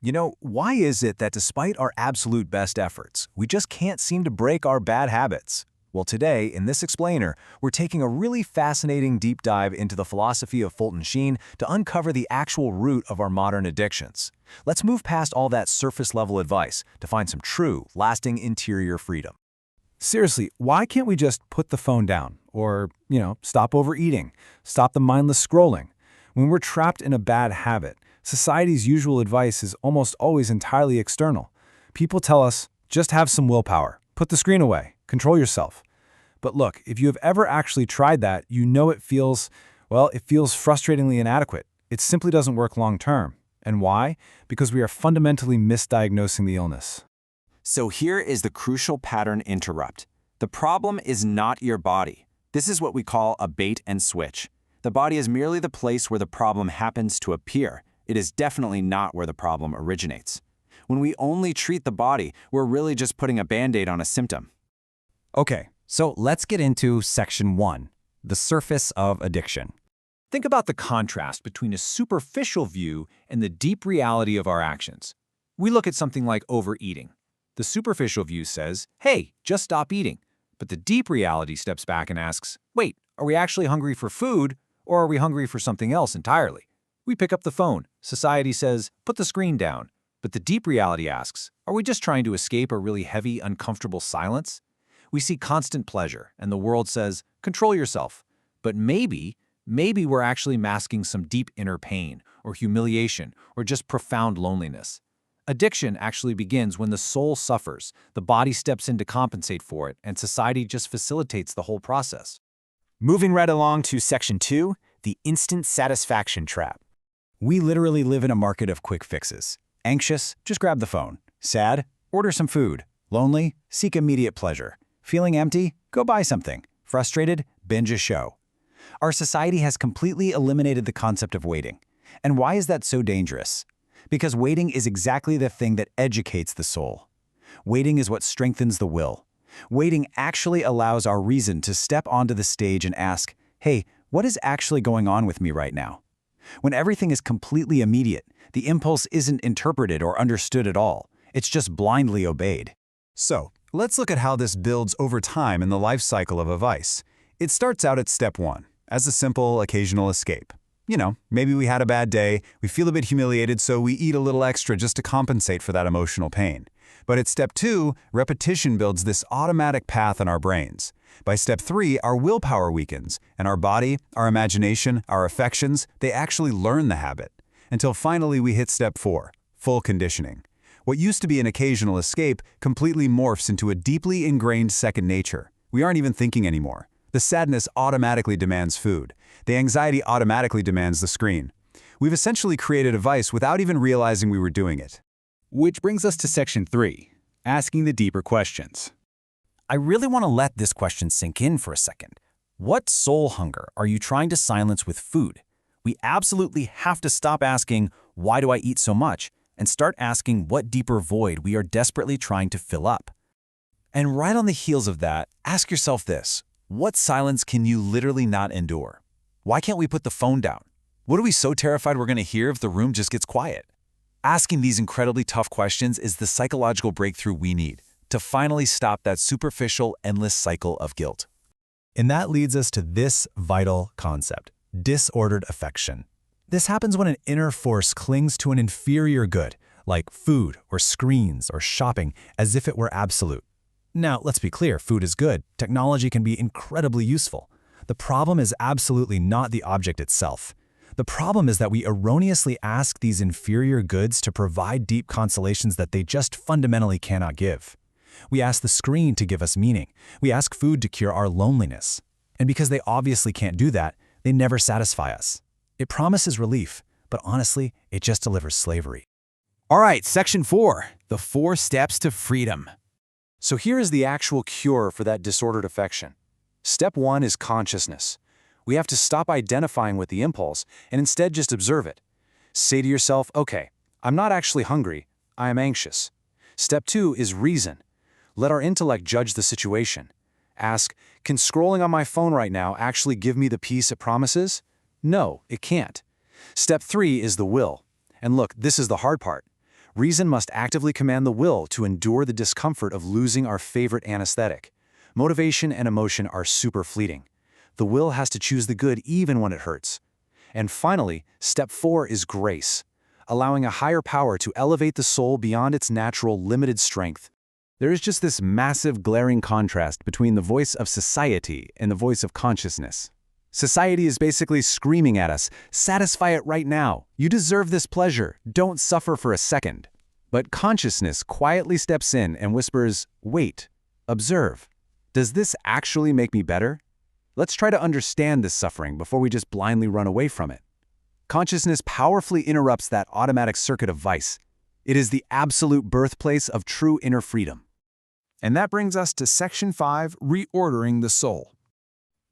Why is it that despite our absolute best efforts, we just can't seem to break our bad habits? Well, today, in this explainer, we're taking a really fascinating deep dive into the philosophy of Fulton Sheen to uncover the actual root of our modern addictions. Let's move past all that surface-level advice to find some true, lasting interior freedom. Seriously, why can't we just put the phone down? Or, stop overeating, stop the mindless scrolling? When we're trapped in a bad habit, society's usual advice is almost always entirely external. People tell us, just have some willpower, put the screen away, control yourself. But look, if you have ever actually tried that, it feels frustratingly inadequate. It simply doesn't work long term. And why? Because we are fundamentally misdiagnosing the illness. So here is the crucial pattern interrupt. The problem is not your body. This is what we call a bait and switch. The body is merely the place where the problem happens to appear. It is definitely not where the problem originates. When we only treat the body, we're really just putting a Band-Aid on a symptom. Okay, so let's get into Section 1, the surface of addiction. Think about the contrast between a superficial view and the deep reality of our actions. We look at something like overeating. The superficial view says, hey, just stop eating. But the deep reality steps back and asks, wait, are we actually hungry for food, or are we hungry for something else entirely? We pick up the phone. Society says, put the screen down. But the deep reality asks, are we just trying to escape a really heavy, uncomfortable silence? We see constant pleasure, and the world says, control yourself. But maybe we're actually masking some deep inner pain, or humiliation, or just profound loneliness. Addiction actually begins when the soul suffers, the body steps in to compensate for it, and society just facilitates the whole process. Moving right along to Section 2, the instant satisfaction trap. We literally live in a market of quick fixes. Anxious? Just grab the phone. Sad? Order some food. Lonely? Seek immediate pleasure. Feeling empty? Go buy something. Frustrated? Binge a show. Our society has completely eliminated the concept of waiting. And why is that so dangerous? Because waiting is exactly the thing that educates the soul. Waiting is what strengthens the will. Waiting actually allows our reason to step onto the stage and ask, hey, what is actually going on with me right now? When everything is completely immediate, the impulse isn't interpreted or understood at all. It's just blindly obeyed. So, let's look at how this builds over time in the life cycle of a vice. It starts out at step 1, as a simple, occasional escape. Maybe we had a bad day, we feel a bit humiliated, so we eat a little extra just to compensate for that emotional pain. But at step 2, repetition builds this automatic path in our brains. By step 3, our willpower weakens, and our body, our imagination, our affections, they actually learn the habit. Until finally we hit step 4, full conditioning. What used to be an occasional escape completely morphs into a deeply ingrained second nature. We aren't even thinking anymore. The sadness automatically demands food. The anxiety automatically demands the screen. We've essentially created a vice without even realizing we were doing it. Which brings us to Section 3, asking the deeper questions. I really want to let this question sink in for a second. What soul hunger are you trying to silence with food? We absolutely have to stop asking, why do I eat so much? And start asking what deeper void we are desperately trying to fill up. And right on the heels of that, ask yourself this. What silence can you literally not endure? Why can't we put the phone down? What are we so terrified we're going to hear if the room just gets quiet? Asking these incredibly tough questions is the psychological breakthrough we need to finally stop that superficial, endless cycle of guilt. And that leads us to this vital concept, disordered affection. This happens when an inner force clings to an inferior good, like food or screens or shopping, as if it were absolute. Now, let's be clear, food is good. Technology can be incredibly useful. The problem is absolutely not the object itself. The problem is that we erroneously ask these inferior goods to provide deep consolations that they just fundamentally cannot give. We ask the screen to give us meaning. We ask food to cure our loneliness. And because they obviously can't do that, they never satisfy us. It promises relief, but honestly, it just delivers slavery. All right, Section 4, the 4 steps to freedom. So here is the actual cure for that disordered affection. Step 1 is consciousness. We have to stop identifying with the impulse and instead just observe it. Say to yourself, okay, I'm not actually hungry, I am anxious. Step 2 is reason. Let our intellect judge the situation. Ask, can scrolling on my phone right now actually give me the peace it promises? No, it can't. Step 3 is the will. And look, this is the hard part. Reason must actively command the will to endure the discomfort of losing our favorite anesthetic. Motivation and emotion are super fleeting. The will has to choose the good even when it hurts. And finally, step 4 is grace, allowing a higher power to elevate the soul beyond its natural limited strength. There is just this massive glaring contrast between the voice of society and the voice of consciousness. Society is basically screaming at us, satisfy it right now. You deserve this pleasure. Don't suffer for a second. But consciousness quietly steps in and whispers, wait, observe. Does this actually make me better? Let's try to understand this suffering before we just blindly run away from it. Consciousness powerfully interrupts that automatic circuit of vice. It is the absolute birthplace of true inner freedom. And that brings us to Section 5, Reordering the Soul.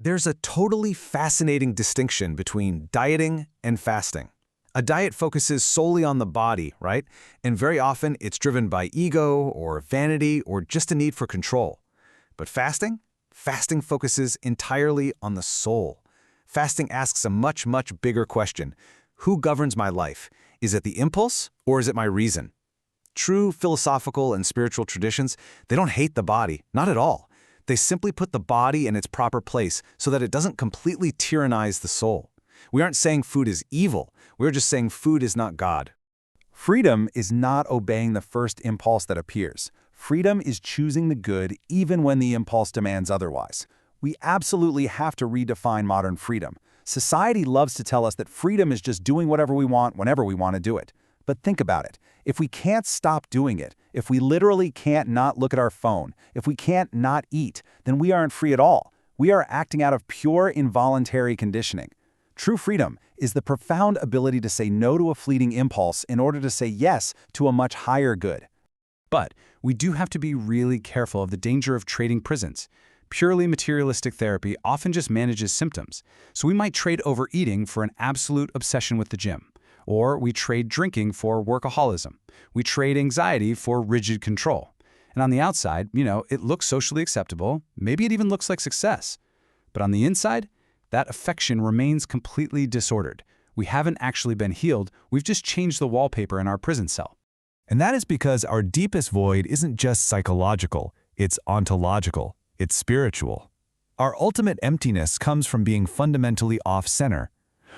There's a totally fascinating distinction between dieting and fasting. A diet focuses solely on the body, right? And very often it's driven by ego or vanity or just a need for control. But fasting? Fasting focuses entirely on the soul. Fasting asks a much, much bigger question. Who governs my life? Is it the impulse or is it my reason? True philosophical and spiritual traditions, they don't hate the body, not at all. They simply put the body in its proper place so that it doesn't completely tyrannize the soul. We aren't saying food is evil, we're just saying food is not God. Freedom is not obeying the first impulse that appears. Freedom is choosing the good even when the impulse demands otherwise. We absolutely have to redefine modern freedom. Society loves to tell us that freedom is just doing whatever we want whenever we want to do it. But think about it. If we can't stop doing it, if we literally can't not look at our phone, if we can't not eat, then we aren't free at all. We are acting out of pure involuntary conditioning. True freedom is the profound ability to say no to a fleeting impulse in order to say yes to a much higher good. But we do have to be really careful of the danger of trading prisons. Purely materialistic therapy often just manages symptoms, so we might trade overeating for an absolute obsession with the gym. Or we trade drinking for workaholism. We trade anxiety for rigid control. And on the outside, it looks socially acceptable. Maybe it even looks like success. But on the inside, that affection remains completely disordered. We haven't actually been healed. We've just changed the wallpaper in our prison cell. And that is because our deepest void isn't just psychological, it's ontological, it's spiritual. Our ultimate emptiness comes from being fundamentally off-center.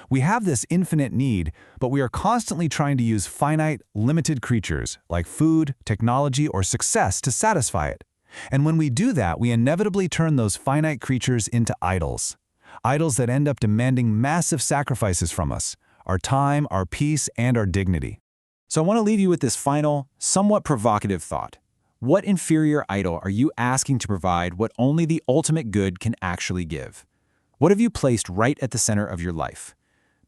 We have this infinite need, but we are constantly trying to use finite, limited creatures like food, technology, or success to satisfy it. And when we do that, we inevitably turn those finite creatures into idols. Idols that end up demanding massive sacrifices from us, our time, our peace, and our dignity. So I want to leave you with this final, somewhat provocative thought. What inferior idol are you asking to provide what only the ultimate good can actually give? What have you placed right at the center of your life?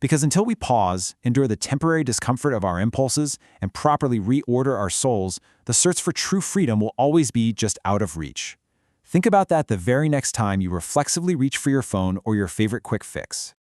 Because until we pause, endure the temporary discomfort of our impulses, and properly reorder our souls, the search for true freedom will always be just out of reach. Think about that the very next time you reflexively reach for your phone or your favorite quick fix.